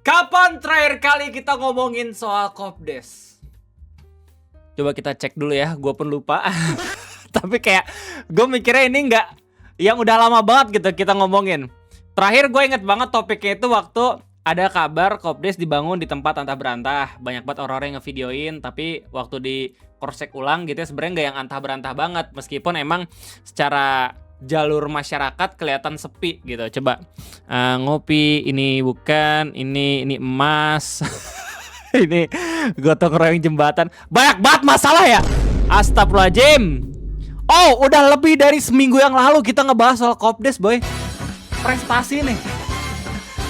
Kapan terakhir kali kita ngomongin soal Kopdes? Coba kita cek dulu ya, gue pun lupa. Tapi kayak gue mikirnya ini nggak yang udah lama banget gitu kita ngomongin. Terakhir gue inget banget topiknya itu waktu ada kabar Kopdes dibangun di tempat antah berantah. Banyak banget orang-orang yang ngevideoin, tapi waktu di cross-check ulang gitu ya sebenarnya nggak yang antah berantah banget. Meskipun emang secara jalur masyarakat kelihatan sepi gitu. Coba ngopi, ini bukan, ini emas. Ini gotong royong jembatan. Banyak banget masalah ya. Astagfirullahaladzim. Oh, udah lebih dari seminggu yang lalu kita ngebahas soal Kopdes, boy. Prestasi nih.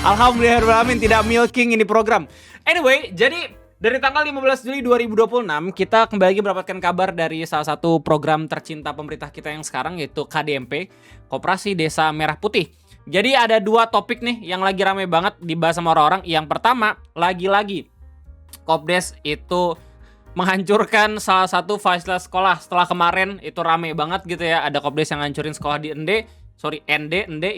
Alhamdulillahirrahmanirrahim, tidak milking ini program. Anyway, jadi dari tanggal 15 Juli 2026 kita kembali lagi mendapatkan kabar dari salah satu program tercinta pemerintah kita yang sekarang, yaitu KDMP, Koperasi Desa Merah Putih. Jadi ada dua topik nih yang lagi rame banget dibahas sama orang-orang. Yang pertama, lagi-lagi Kopdes itu menghancurkan salah satu fasilitas sekolah. Setelah kemarin itu rame banget gitu ya, ada Kopdes yang ngancurin sekolah di ND,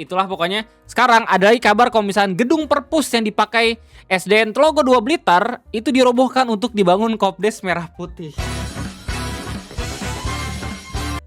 itulah pokoknya. Sekarang ada lagi kabar kalau misalnya gedung perpus yang dipakai SDN Telogo 2 Blitar itu dirobohkan untuk dibangun Kopdes Merah Putih.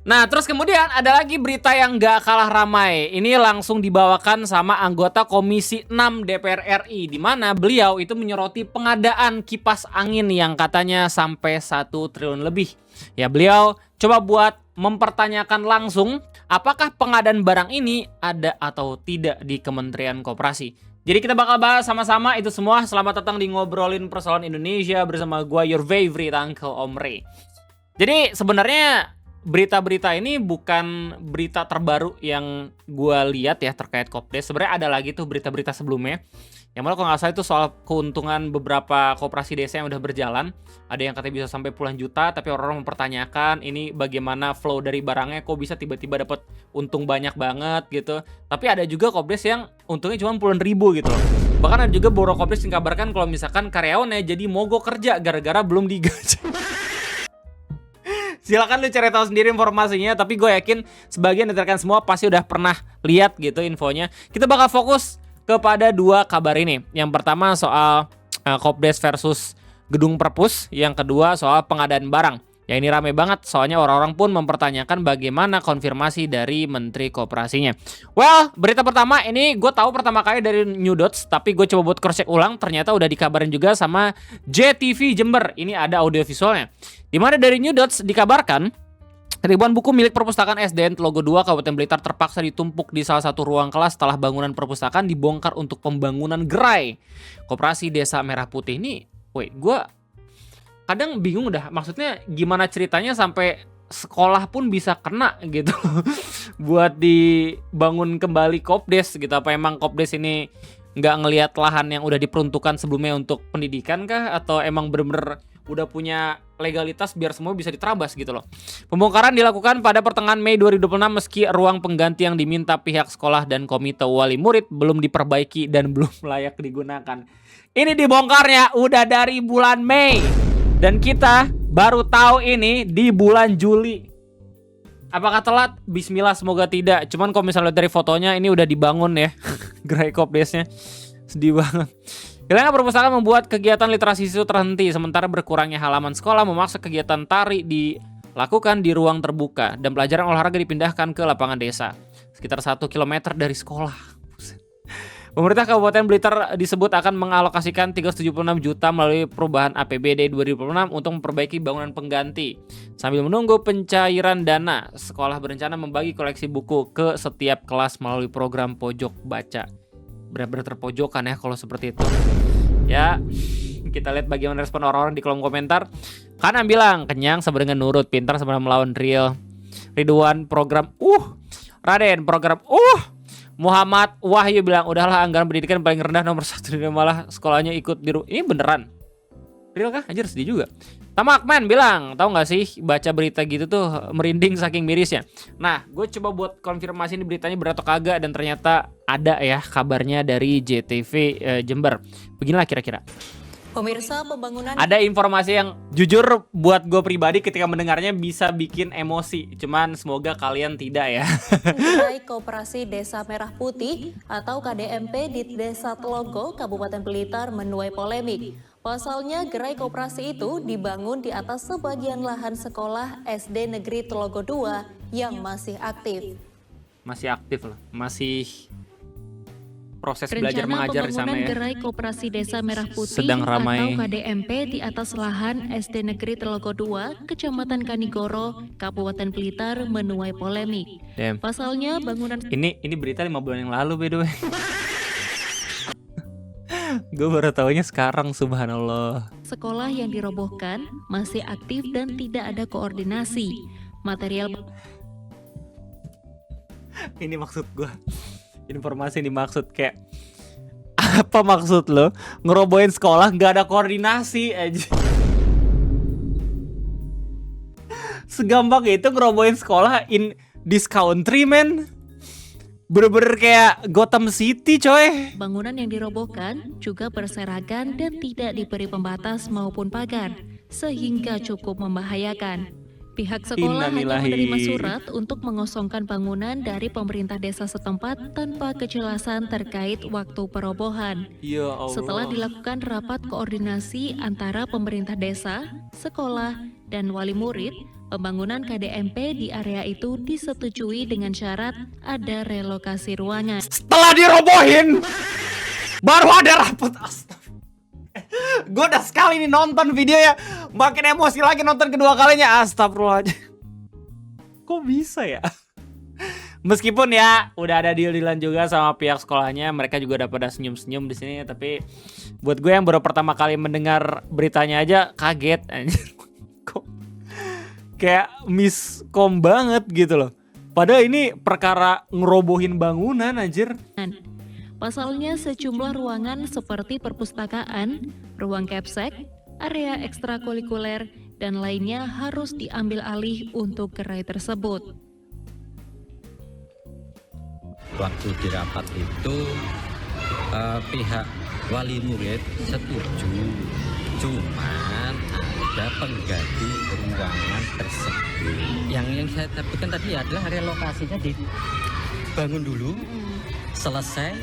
Nah, terus kemudian ada lagi berita yang gak kalah ramai. Ini langsung dibawakan sama anggota Komisi 6 DPR RI, di mana beliau itu menyoroti pengadaan kipas angin yang katanya sampai 1 triliun lebih. Ya, beliau coba buat mempertanyakan langsung apakah pengadaan barang ini ada atau tidak di Kementerian Koperasi. Jadi kita bakal bahas sama-sama itu semua. Selamat datang di Ngobrolin Persoalan Indonesia bersama gua, your favorite Uncle Om Ray. Jadi sebenarnya berita-berita ini bukan berita terbaru yang gua lihat ya terkait Kopdes. Sebenarnya ada lagi tuh berita-berita sebelumnya. Yang malah kalau nggak salah itu soal keuntungan beberapa koperasi desa yang udah berjalan. Ada yang katanya bisa sampai puluhan juta, tapi orang-orang mempertanyakan ini bagaimana flow dari barangnya, kok bisa tiba-tiba dapat untung banyak banget gitu. Tapi ada juga Kopdes yang untungnya cuma puluhan ribu gitu loh. Bahkan ada juga beberapa Kopdes yang kabarkan kalau misalkan karyawannya jadi mogok kerja gara-gara belum digaji. Silakan lu cari tahu sendiri informasinya, tapi gue yakin sebagian dari rekan semua pasti udah pernah lihat gitu infonya. Kita bakal fokus kepada dua kabar ini. Yang pertama soal Kopdes versus gedung perpus, yang kedua soal pengadaan barang. Ya ini rame banget, soalnya orang-orang pun mempertanyakan bagaimana konfirmasi dari Menteri Koperasinya. Well, berita pertama ini gue tahu pertama kali dari New Dots, tapi gue coba buat cross check ulang, ternyata udah dikabarin juga sama JTV Jember. Ini ada audio visualnya. Dimana dari New Dots dikabarkan ribuan buku milik perpustakaan SDN Telogo 2 Kabupaten Blitar terpaksa ditumpuk di salah satu ruang kelas setelah bangunan perpustakaan dibongkar untuk pembangunan gerai Koperasi Desa Merah Putih. Ini, gue kadang bingung dah, maksudnya gimana ceritanya sampai sekolah pun bisa kena gitu buat dibangun kembali Kopdes gitu. Apa emang Kopdes ini nggak ngelihat lahan yang udah diperuntukkan sebelumnya untuk pendidikan kah, atau emang bener-bener udah punya legalitas biar semua bisa diterabas gitu loh. Pembongkaran dilakukan pada pertengahan Mei 2026 meski ruang pengganti yang diminta pihak sekolah dan komite wali murid belum diperbaiki dan belum layak digunakan. Ini dibongkarnya udah dari bulan Mei dan kita baru tahu ini di bulan Juli. Apakah telat? Bismillah, semoga tidak. Cuman kalau misalnya dari fotonya ini udah dibangun ya gerai Kopdesnya. Sedih banget. Hilangnya perpustakaan membuat kegiatan literasi siswa terhenti, sementara berkurangnya halaman sekolah memaksa kegiatan tari dilakukan di ruang terbuka dan pelajaran olahraga dipindahkan ke lapangan desa sekitar 1 km dari sekolah. Pemerintah Kabupaten Blitar disebut akan mengalokasikan 376 juta melalui perubahan APBD 2026 untuk memperbaiki bangunan pengganti. Sambil menunggu pencairan dana, sekolah berencana membagi koleksi buku ke setiap kelas melalui program pojok baca. Benar-benar terpojokan ya kalau seperti itu. Ya, kita lihat bagaimana respon orang-orang di kolom komentar. Kanan bilang, kenyang sama dengan nurut, pintar sama melawan real. Ridwan program, Raden program, Muhammad Wahyu bilang, udahlah anggaran pendidikan paling rendah nomor 1 dan malah sekolahnya ikut ini beneran? Real kah? Anjir, sedih juga. Tamakman bilang, tahu nggak sih baca berita gitu tuh merinding saking mirisnya. Nah, gue coba buat konfirmasi ini beritanya benar atau kagak, dan ternyata ada ya kabarnya dari JTV Jember. Beginilah kira-kira. Pemirsa, pembangunan Ada informasi yang jujur buat gue pribadi ketika mendengarnya bisa bikin emosi. Cuman semoga kalian tidak ya. Gerai Koperasi Desa Merah Putih atau KDMP di Desa Telogo, Kabupaten Blitar menuai polemik. Pasalnya, gerai koperasi itu dibangun di atas sebagian lahan sekolah SD Negeri Telogo II yang masih aktif. Masih aktif loh. Masih proses belajar Rencana mengajar di sana pembangunan ya. gerai Koperasi Desa Merah Putih Sedang ramai. atau KDMP di atas lahan SD Negeri Telogo II, Kecamatan Kanigoro, Kabupaten Blitar menuai polemik. Damn. Pasalnya, bangunan Ini berita 5 bulan yang lalu by the way. Gue baru taunya sekarang, subhanallah. sekolah yang dirobohkan masih aktif dan tidak ada koordinasi. Material Ini maksud gue. Informasi yang dimaksud kayak apa maksud lo? Ngerobohin sekolah nggak ada koordinasi aja. Segampang itu ngerobohin sekolah in this country, man. Bener-bener kayak Gotham City, coy. bangunan yang dirobohkan juga berseragan dan tidak diberi pembatas maupun pagar, sehingga cukup membahayakan. Pihak sekolah hanya Innalillahi. menerima surat untuk mengosongkan bangunan dari pemerintah desa setempat tanpa kejelasan terkait waktu perobohan. Ya Allah. Setelah dilakukan rapat koordinasi antara pemerintah desa, sekolah, dan wali murid, pembangunan KDMP di area itu disetujui dengan syarat ada relokasi ruangan. Setelah dirobohin baru ada rapot. Gue udah sekali nih nonton video ya, makin emosi lagi nonton kedua kalinya. Astagfirullahaladzim. Kok bisa ya? Meskipun ya udah ada deal-dealan juga sama pihak sekolahnya, mereka juga udah pada senyum-senyum di sini. Tapi buat gue yang baru pertama kali mendengar beritanya aja kaget, anjir. Kok kayak miskom banget gitu loh. Padahal ini perkara ngerobohin bangunan, anjir. Pasalnya sejumlah ruangan seperti perpustakaan, ruang capsek, area ekstrakurikuler, dan lainnya harus diambil alih untuk gerai tersebut. Waktu di rapat itu pihak wali murid setuju, cuman ada pengganti ruangan tersebut. Yang saya sebutkan tadi adalah relokasinya dibangun dulu, selesai,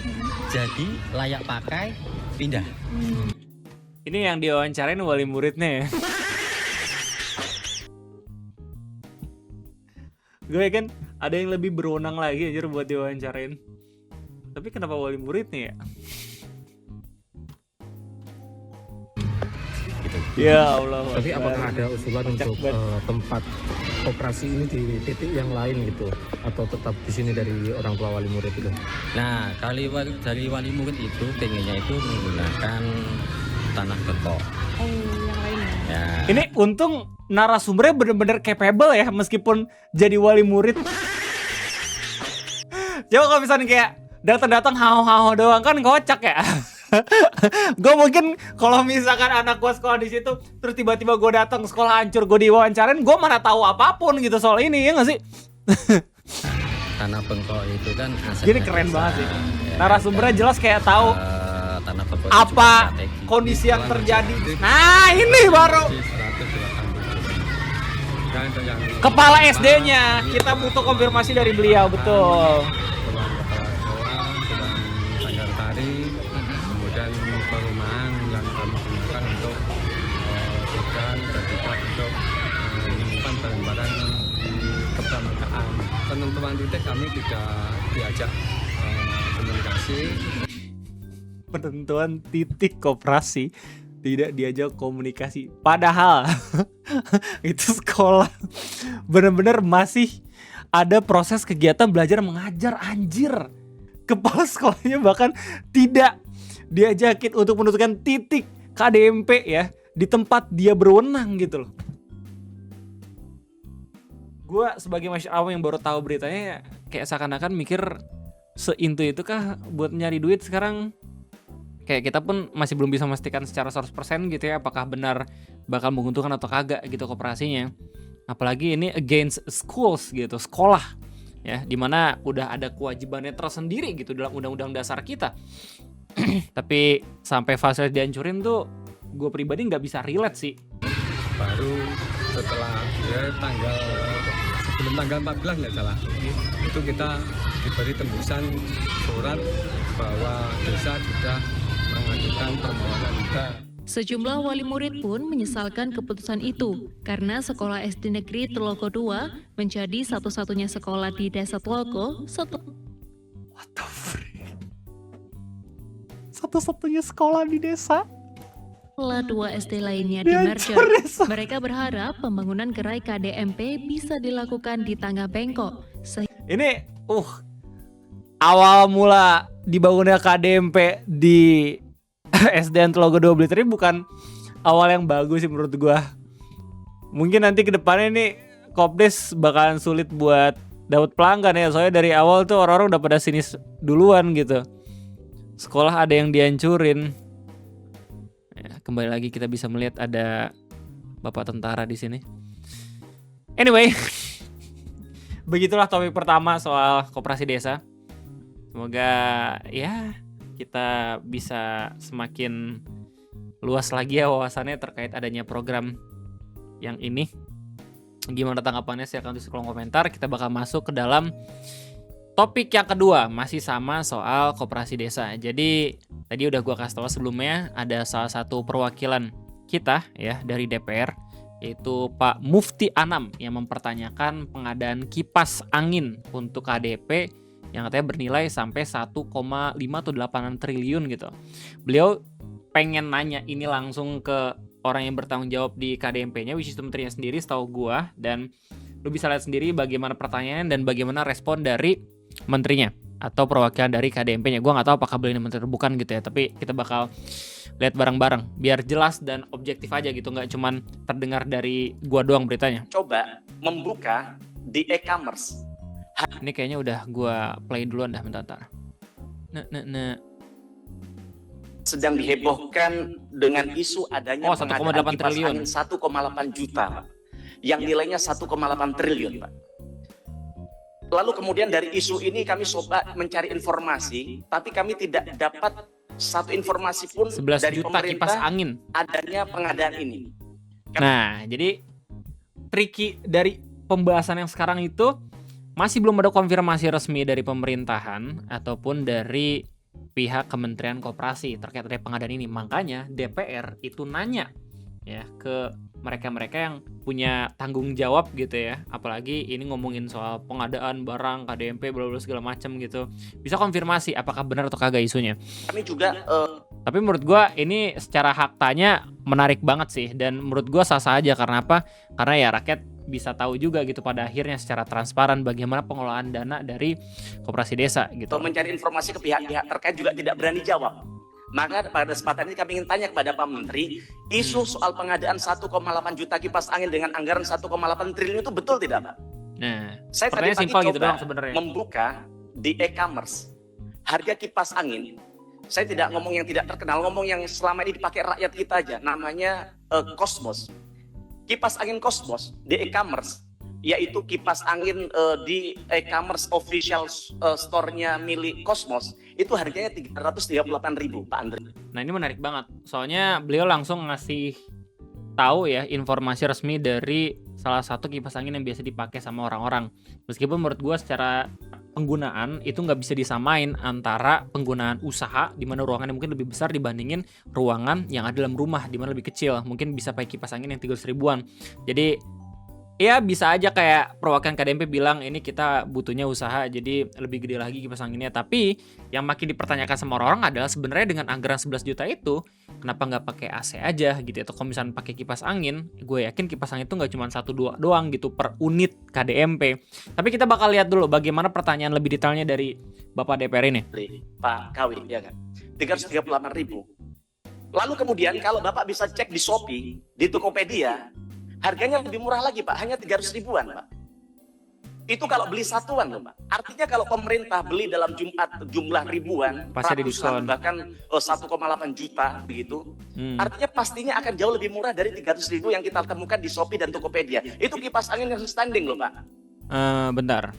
jadi layak pakai, pindah. Ini yang diwawancarain wali muridnya ya. Gue kan ada yang lebih berwenang lagi anjir buat diwawancarain. Tapi kenapa wali muridnya ya? Ya Allah. Tapi apakah ada usulan untuk tempat operasi ini di titik yang lain gitu, atau tetap di sini dari orang tua wali murid itu? Nah, dari wali murid itu pengennya itu menggunakan tanah beton. Yang lainnya. Ya. Ini untung narasumbernya bener-bener capable ya meskipun jadi wali murid. Coba kalau misalnya kayak datang-datang hao-hao doang kan kocak ya. Gue mungkin kalau misalkan anak gue sekolah di situ terus tiba-tiba gue datang sekolah hancur, gue diwawancarain, gue mana tahu apapun gitu soal ini, ya nggak sih? Tanah bengkok itu kan asetnya Jadi keren desa, banget sih. ya, Narasumbernya dan, jelas kayak tahu tanah bengkok itu juga apa strategi. kondisi yang terjadi. Nah ini baru kepala SD-nya. Kita butuh konfirmasi dari beliau, betul. Sanggar tari, kemudian perumahan yang kami gunakan untuk ikan dan juga untuk menemukan barang-barang kepramataan. Penentuan titik kami tidak diajak komunikasi. Penentuan titik koperasi tidak diajak komunikasi. Padahal itu sekolah bener-bener masih ada proses kegiatan belajar mengajar, anjir. Kepala sekolahnya bahkan tidak diajakin untuk menentukan titik KDMP ya di tempat dia berwenang gitu loh. Gue sebagai masyarakat awam yang baru tahu beritanya kayak seakan-akan mikir seintu itu kah buat nyari duit sekarang. Kayak kita pun masih belum bisa memastikan secara 100% gitu ya apakah benar bakal menguntungkan atau kagak gitu koperasinya. Apalagi ini against schools gitu, sekolah ya, dimana udah ada kewajibannya tersendiri gitu dalam undang-undang dasar kita. Tapi sampai fase dihancurin tuh gue pribadi nggak bisa relate sih. Baru setelah tanggal sebelum tanggal 14 nggak salah, itu kita diberi tembusan surat bahwa desa sudah mengajukan permohonan kita. Sejumlah wali murid pun menyesalkan keputusan itu karena sekolah SD Negeri Telogo 2 menjadi satu-satunya sekolah di Desa Telogo What the freak? Satu-satunya sekolah di desa? setelah 2 SD lainnya di Dihancur merger. desa. Mereka berharap pembangunan gerai KDMP bisa dilakukan di tangga bengkok Ini awal mula dibangunnya KDMP di SDN Telogo 2 Blitar ini bukan awal yang bagus sih menurut gua. Mungkin nanti ke depannya nih Kopdes bakalan sulit buat dapat pelanggan ya, soalnya dari awal tuh orang-orang udah pada sinis duluan gitu. Sekolah ada yang dihancurin. Ya, kembali lagi kita bisa melihat ada bapak tentara di sini. Anyway, begitulah topik pertama soal koperasi desa. Semoga ya kita bisa semakin luas lagi ya wawasannya terkait adanya program yang ini. Gimana tanggapannya? Silahkan tulis di kolom komentar. Kita bakal masuk ke dalam topik yang kedua, masih sama soal koperasi desa. Jadi tadi udah gua kasih tahu sebelumnya, ada salah satu perwakilan kita ya dari DPR, yaitu Pak Mufti Anam, yang mempertanyakan pengadaan kipas angin untuk KDP yang katanya bernilai sampai 1,5 atau 8 triliun gitu. Beliau pengen nanya ini langsung ke orang yang bertanggung jawab di KDMP-nya, which is menterinya sendiri setahu gua, dan lu bisa lihat sendiri bagaimana pertanyaan dan bagaimana respon dari menterinya atau perwakilan dari KDMP-nya. Gua nggak tahu apakah beliau ini menteri atau bukan gitu ya, tapi kita bakal lihat bareng-bareng biar jelas dan objektif aja gitu, nggak cuman terdengar dari gua doang beritanya. Coba membuka di e-commerce. Ini kayaknya udah gua play duluan dah, bentar. Sedang dihebohkan dengan isu adanya 1,8 pengadaan kipas triliun. angin 1,8 juta, Pak. Yang nilainya 1,8 triliun, Pak. Lalu kemudian dari isu ini kami coba mencari informasi, tapi kami tidak dapat satu informasi pun 11 dari juta kipas pemerintah angin. adanya pengadaan ini. Nah, jadi tricky dari pembahasan yang sekarang itu masih belum ada konfirmasi resmi dari pemerintahan ataupun dari pihak Kementerian Koperasi terkait dari pengadaan ini. Makanya DPR itu nanya ya ke mereka-mereka yang punya tanggung jawab gitu ya. Apalagi ini ngomongin soal pengadaan barang KDMP bla bla segala macam gitu. Bisa konfirmasi apakah benar atau kagak isunya. Kami juga Tapi menurut gua ini secara haktanya menarik banget sih, dan menurut gua sah-sah aja. Karena apa? Karena ya rakyat bisa tahu juga gitu pada akhirnya secara transparan bagaimana pengelolaan dana dari koperasi desa gitu. mencari informasi ke pihak-pihak terkait juga tidak berani jawab. Maka pada kesempatan ini kami ingin tanya kepada Pak Menteri, isu soal pengadaan 1,8 juta kipas angin dengan anggaran 1,8 triliun itu betul tidak, Pak? Nah, Saya tadi pertanyaan pagi simpel gitu coba doang sebenarnya. membuka di e-commerce harga kipas angin. Saya tidak ngomong yang tidak terkenal, ngomong yang selama ini dipakai rakyat kita aja, namanya Cosmos. Kipas angin Cosmos di e-commerce, yaitu kipas angin di e-commerce official store-nya milik Cosmos, itu harganya 338.000, Pak Andre. Nah, ini menarik banget. Soalnya beliau langsung ngasih tahu ya informasi resmi dari salah satu kipas angin yang biasa dipakai sama orang-orang. Meskipun menurut gua secara penggunaan itu nggak bisa disamain antara penggunaan usaha di mana ruangannya mungkin lebih besar dibandingin ruangan yang ada dalam rumah di mana lebih kecil. Mungkin bisa pakai kipas angin yang 300 ribuan. Jadi ya bisa aja kayak perwakilan KDMP bilang ini kita butuhnya usaha jadi lebih gede lagi kipas anginnya. Tapi yang makin dipertanyakan sama orang adalah sebenarnya dengan anggaran 11 juta itu kenapa nggak pakai AC aja gitu, atau kalau misalnya pakai kipas angin, gue yakin kipas angin itu nggak cuma 1-2 doang gitu per unit KDMP. Tapi kita bakal lihat dulu bagaimana pertanyaan lebih detailnya dari Bapak DPR ini. Pak Kawi, ya kan? 338.000. Lalu kemudian kalau Bapak bisa cek di Shopee, di Tokopedia, harganya lebih murah lagi, Pak, hanya 300 ribuan, Pak. Itu kalau beli satuan loh, Pak. Artinya kalau pemerintah beli dalam jumlah ribuan, Pasti ada ratusan, diskon. bahkan 1,8 juta begitu, artinya pastinya akan jauh lebih murah dari 300.000 yang kita temukan di Shopee dan Tokopedia. Itu kipas angin yang standing loh, Pak. Bentar,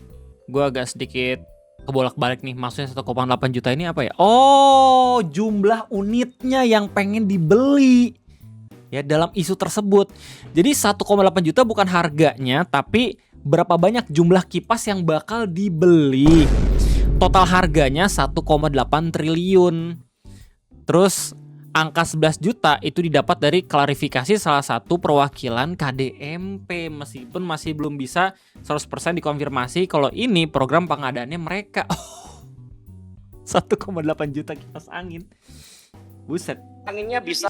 gue agak sedikit kebolak-balik nih. Maksudnya 1,8 juta ini apa ya? Oh, jumlah unitnya yang pengen dibeli. ya dalam isu tersebut. Jadi 1,8 juta bukan harganya, tapi berapa banyak jumlah kipas yang bakal dibeli. Total harganya 1,8 triliun. Terus angka 11 juta itu didapat dari klarifikasi salah satu perwakilan KDMP, meskipun masih belum bisa 100% dikonfirmasi kalau ini program pengadaannya mereka. 1,8 juta kipas angin. Buset. Anginnya bisa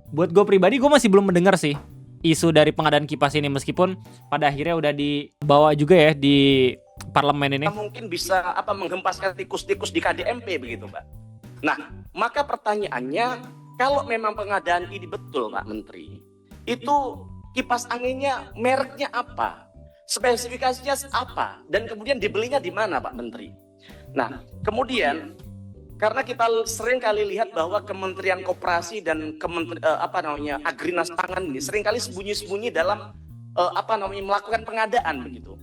Buat gue pribadi, gue masih belum mendengar sih isu dari pengadaan kipas ini, meskipun pada akhirnya udah dibawa juga ya di parlemen ini. mungkin bisa menghempaskan tikus-tikus di KDMP begitu, Mbak. Nah, maka pertanyaannya, kalau memang pengadaan ini betul, Pak Menteri, itu kipas anginnya mereknya apa? Spesifikasinya apa? Dan kemudian dibelinya di mana, Pak Menteri? Nah, kemudian karena kita sering kali lihat bahwa Kementerian Koperasi dan Agrinas Pangan ini sering kali sembunyi-sembunyi dalam melakukan pengadaan begitu.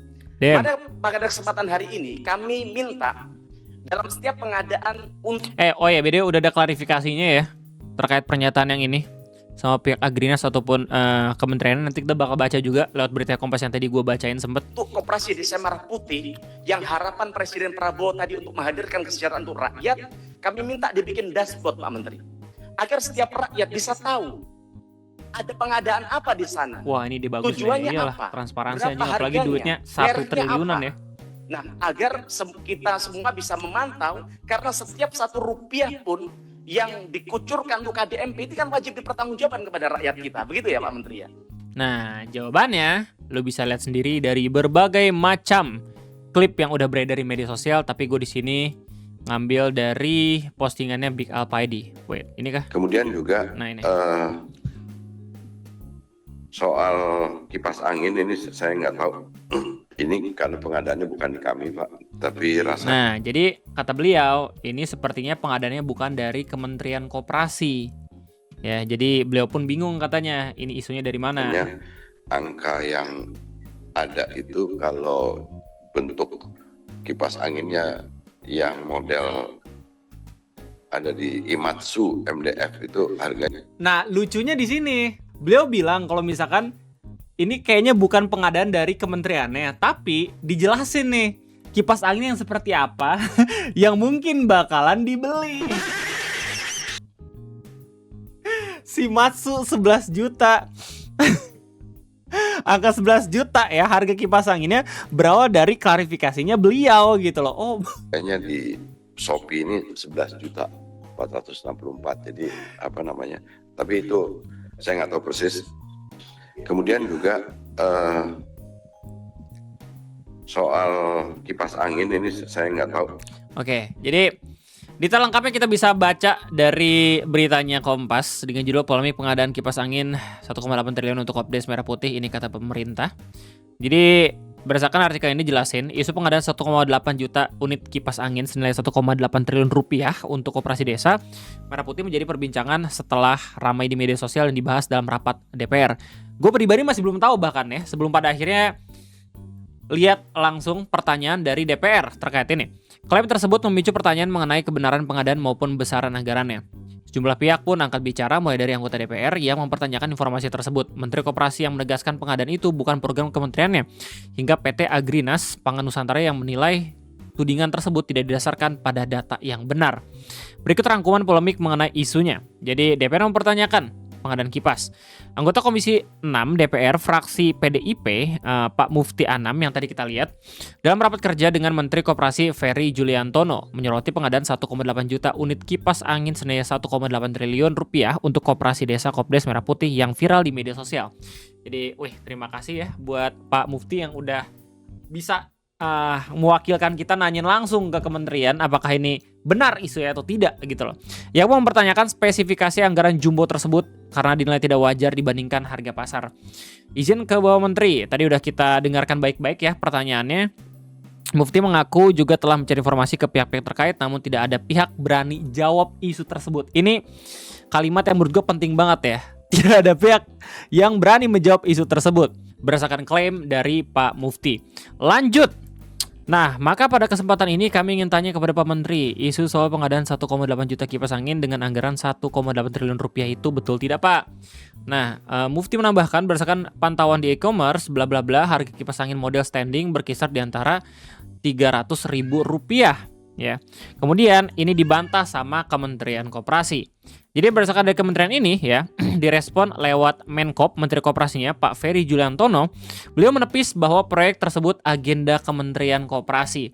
Pada kesempatan hari ini kami minta dalam setiap pengadaan untuk BD udah ada klarifikasinya ya terkait pernyataan yang ini sama pihak Agrinas ataupun kementerian. Nanti kita bakal baca juga lewat berita Kompas yang tadi gue bacain sempet. untuk Koperasi Desa Merah Putih yang harapan Presiden Prabowo tadi untuk menghadirkan kesejahteraan untuk rakyat, kami minta dibikin dashboard, Pak Menteri, agar setiap rakyat bisa tahu ada pengadaan apa di sana. Wah, ini dia bagus. Tujuannya Iyalah, apa? transparansi Berapa aja, apalagi harganya? duitnya 1 Mereknya triliunan apa? ya. Nah, agar kita semua bisa memantau, karena setiap 1 rupiah pun yang dikucurkan untuk KDMP itu kan wajib dipertanggungjawabkan kepada rakyat kita. Begitu ya, Pak Menteri ya? Nah, jawabannya lo bisa lihat sendiri dari berbagai macam klip yang udah beredar di media sosial, tapi gue di sini ngambil dari postingannya Big Alpaidi. Wait, ini kah? Kemudian juga Nah, ini. soal kipas angin ini saya nggak tahu. Ini karena pengadaannya bukan di kami, Pak, tapi Nah, jadi kata beliau, ini sepertinya pengadaannya bukan dari Kementerian Koperasi. Ya, jadi beliau pun bingung katanya, ini isunya dari mana? rasanya angka yang ada itu kalau bentuk kipas anginnya yang model ada di Imatsu MDF itu harganya. Nah, lucunya di sini, beliau bilang kalau misalkan ini kayaknya bukan pengadaan dari kementeriannya, tapi dijelasin nih kipas angin yang seperti apa yang mungkin bakalan dibeli. Shimatsu 11 juta. Angka 11 juta ya harga kipas anginnya berawal dari klarifikasinya beliau gitu loh. Oh, Kayaknya di Shopee ini 11 juta 464. Jadi tapi itu saya nggak tahu persis. Kemudian juga soal kipas angin ini saya nggak tahu. Oke, jadi detail lengkapnya kita bisa baca dari beritanya Kompas dengan judul polemik pengadaan kipas angin 1,8 triliun untuk Kopdes Merah Putih, ini kata pemerintah. Jadi berdasarkan artikel ini jelasin, isu pengadaan 1,8 juta unit kipas angin senilai 1,8 triliun rupiah untuk Koperasi Desa Merah Putih menjadi perbincangan setelah ramai di media sosial dan dibahas dalam rapat DPR. Gue pribadi masih belum tahu bahkan ya, sebelum pada akhirnya lihat langsung pertanyaan dari DPR terkait ini. Klaim tersebut memicu pertanyaan mengenai kebenaran pengadaan maupun besaran anggarannya. Sejumlah pihak pun angkat bicara, mulai dari anggota DPR yang mempertanyakan informasi tersebut. Menteri Koperasi yang menegaskan pengadaan itu bukan program kementeriannya, hingga PT Agrinas Pangan Nusantara yang menilai tudingan tersebut tidak didasarkan pada data yang benar. Berikut rangkuman polemik mengenai isunya. Jadi DPR mempertanyakan pengadaan kipas. Anggota Komisi 6 DPR fraksi PDIP, Pak Mufti Anam yang tadi kita lihat, dalam rapat kerja dengan Menteri Koperasi Ferry Juliantono menyoroti pengadaan 1,8 juta unit kipas angin senilai 1,8 triliun rupiah untuk Koperasi Desa Kopdes Merah Putih yang viral di media sosial. Jadi, terima kasih ya buat Pak Mufti yang udah bisa mewakilkan kita nanyain langsung ke kementerian apakah ini benar isunya atau tidak gitu loh. Yang mempertanyakan spesifikasi anggaran jumbo tersebut karena dinilai tidak wajar dibandingkan harga pasar. Izin ke Bapak Menteri, tadi udah kita dengarkan baik-baik ya pertanyaannya. Mufti mengaku juga telah mencari informasi ke pihak-pihak terkait, namun tidak ada pihak berani jawab isu tersebut. Ini kalimat yang menurut gue penting banget ya. Tidak ada pihak yang berani menjawab isu tersebut berdasarkan klaim dari Pak Mufti. Lanjut. Nah, maka pada kesempatan ini kami ingin tanya kepada Pak Menteri, isu soal pengadaan 1,8 juta kipas angin dengan anggaran 1,8 triliun rupiah itu betul tidak, Pak? Nah, Mufti menambahkan berdasarkan pantauan di e-commerce, bla bla bla, harga kipas angin model standing berkisar di antara 300.000 rupiah. Ya, kemudian ini dibantah sama Kementerian Koperasi. Jadi berdasarkan dari kementerian ini ya, direspon lewat Menkop, Menteri Koperasinya Pak Ferry Juliantono, beliau menepis bahwa proyek tersebut agenda Kementerian Koperasi.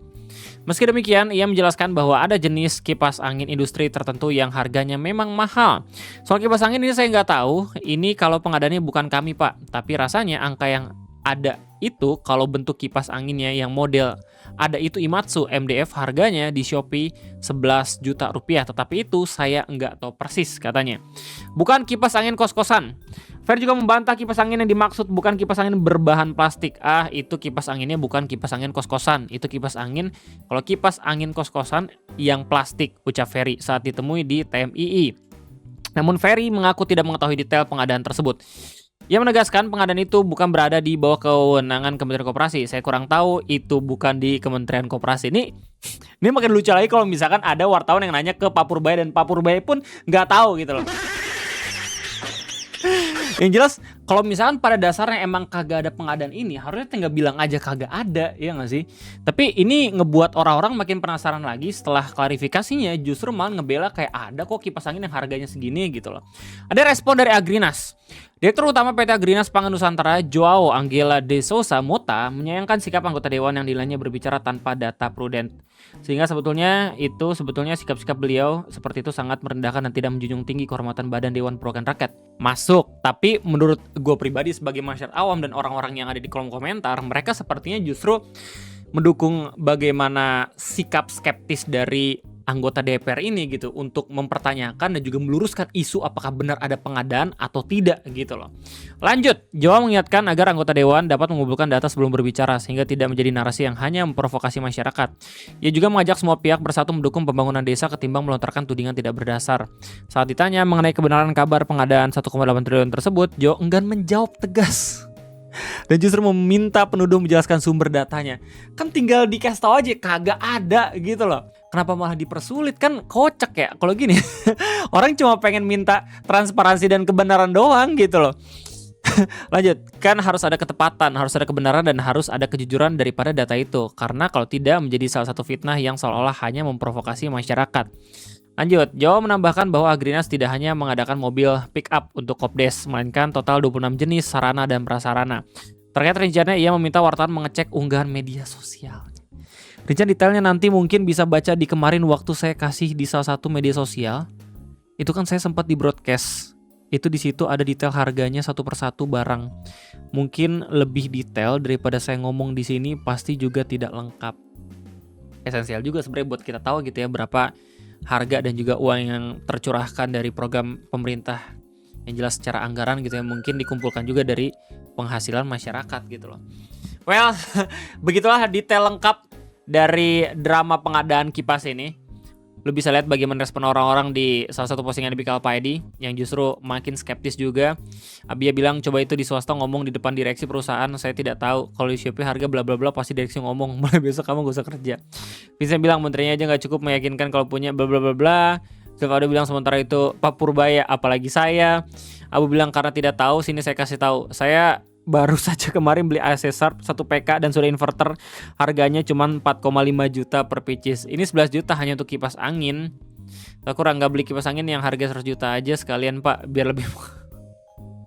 Meski demikian, ia menjelaskan bahwa ada jenis kipas angin industri tertentu yang harganya memang mahal. Soal kipas angin ini saya nggak tahu, ini kalau pengadaannya bukan kami Pak, tapi rasanya angka yang ada itu kalau bentuk kipas anginnya yang model ada itu Imatsu MDF harganya di Shopee 11 juta rupiah, tetapi itu saya nggak tahu persis katanya. Bukan kipas angin kos-kosan. Fer juga membantah kipas angin yang dimaksud bukan kipas angin berbahan plastik. Itu kipas anginnya bukan kipas angin kos-kosan. Itu kipas angin, kalau kipas angin kos-kosan yang plastik, ucap Ferry saat ditemui di TMII. Namun Ferry mengaku tidak mengetahui detail pengadaan tersebut. Ia menegaskan pengadaan itu bukan berada di bawah kewenangan Kementerian Koperasi. Saya kurang tahu itu bukan di Kementerian Koperasi. Ini makin lucu lagi kalau misalkan ada wartawan yang nanya ke Pak Purbaya dan Pak Purbaya pun nggak tahu gitu loh. Yang jelas kalau misalkan pada dasarnya emang kagak ada pengadaan ini, harusnya tinggal bilang aja kagak ada, ya nggak sih? Tapi ini ngebuat orang-orang makin penasaran lagi setelah klarifikasinya, justru malah ngebela kayak ada kok kipas angin yang harganya segini gitu loh. Ada respon dari Agrinas. Direktur Utama PT Agrinas Pangan Nusantara Joao Angela de Souza Mota menyayangkan sikap anggota dewan yang dinilainya berbicara tanpa data prudent. Sehingga sebetulnya sikap-sikap beliau seperti itu sangat merendahkan dan tidak menjunjung tinggi kehormatan Badan Dewan Perwakilan Rakyat. Masuk, tapi menurut gue pribadi sebagai masyarakat awam dan orang-orang yang ada di kolom komentar, mereka sepertinya justru mendukung bagaimana sikap skeptis dari anggota DPR ini gitu untuk mempertanyakan dan juga meluruskan isu apakah benar ada pengadaan atau tidak gitu loh. Lanjut, Joao mengingatkan agar anggota dewan dapat mengumpulkan data sebelum berbicara sehingga tidak menjadi narasi yang hanya memprovokasi masyarakat. Ia juga mengajak semua pihak bersatu mendukung pembangunan desa ketimbang melontarkan tudingan tidak berdasar. Saat ditanya mengenai kebenaran kabar pengadaan 1,8 triliun tersebut, Joao enggan menjawab tegas. Dan justru meminta penuduh menjelaskan sumber datanya. Kan tinggal dikasih tahu aja kagak ada gitu loh. Kenapa malah dipersulit, kan kocak ya kalau gini. Orang cuma pengen minta transparansi dan kebenaran doang gitu loh. Lanjut, kan harus ada ketepatan, harus ada kebenaran dan harus ada kejujuran daripada data itu. Karena kalau tidak menjadi salah satu fitnah yang seolah-olah hanya memprovokasi masyarakat. Lanjut, Joao menambahkan bahwa Agrinas tidak hanya mengadakan mobil pick up untuk Kopdes, melainkan total 26 jenis sarana dan prasarana. Terkait rencananya ia meminta wartawan mengecek unggahan media sosial. Rencana detailnya nanti mungkin bisa baca di kemarin waktu saya kasih di salah satu media sosial. Itu kan saya sempat di broadcast. Itu di situ ada detail harganya satu persatu barang. Mungkin lebih detail daripada saya ngomong di sini, pasti juga tidak lengkap. Esensial juga sebenarnya buat kita tahu gitu ya berapa harga dan juga uang yang tercurahkan dari program pemerintah. Yang jelas secara anggaran gitu ya, mungkin dikumpulkan juga dari penghasilan masyarakat gitu loh. Well, begitulah detail lengkap dari drama pengadaan kipas ini. Lu bisa lihat bagaimana respon orang-orang di salah satu postingan di Bikal Pak Edi yang justru makin skeptis juga. Abia bilang coba itu di swasta ngomong di depan direksi perusahaan, saya tidak tahu kalau di Shopee harga bla bla bla pasti direksi ngomong, mulai besok kamu gak usah kerja. Vincent bilang menterinya aja gak cukup meyakinkan kalau punya bla bla bla bla. Silvado bilang sementara itu Pak Purbaya apalagi saya. Abu bilang karena tidak tahu sini saya kasih tahu. Saya baru saja kemarin beli AC Sharp 1 PK dan sudah inverter, harganya cuma 4,5 juta per pieces. Ini 11 juta hanya untuk kipas angin. Aku kurang nggak beli kipas angin yang harga 100 juta aja sekalian Pak, biar lebih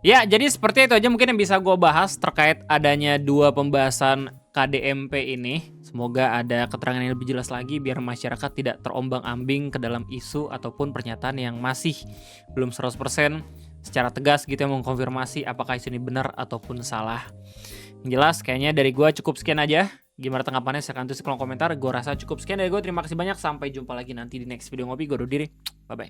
Ya, jadi seperti itu aja mungkin yang bisa gue bahas terkait adanya dua pembahasan KDMP ini. Semoga ada keterangan yang lebih jelas lagi biar masyarakat tidak terombang-ambing ke dalam isu ataupun pernyataan yang masih belum 100% secara tegas gitu yang mengkonfirmasi apakah isu ini benar ataupun salah. Yang jelas kayaknya dari gue cukup sekian aja. Gimana tanggapannya silahkan tulis di kolom komentar. Gue rasa cukup sekian dari gue. Terima kasih banyak. Sampai jumpa lagi nanti di next video ngopi. Gue undur diri. Bye bye.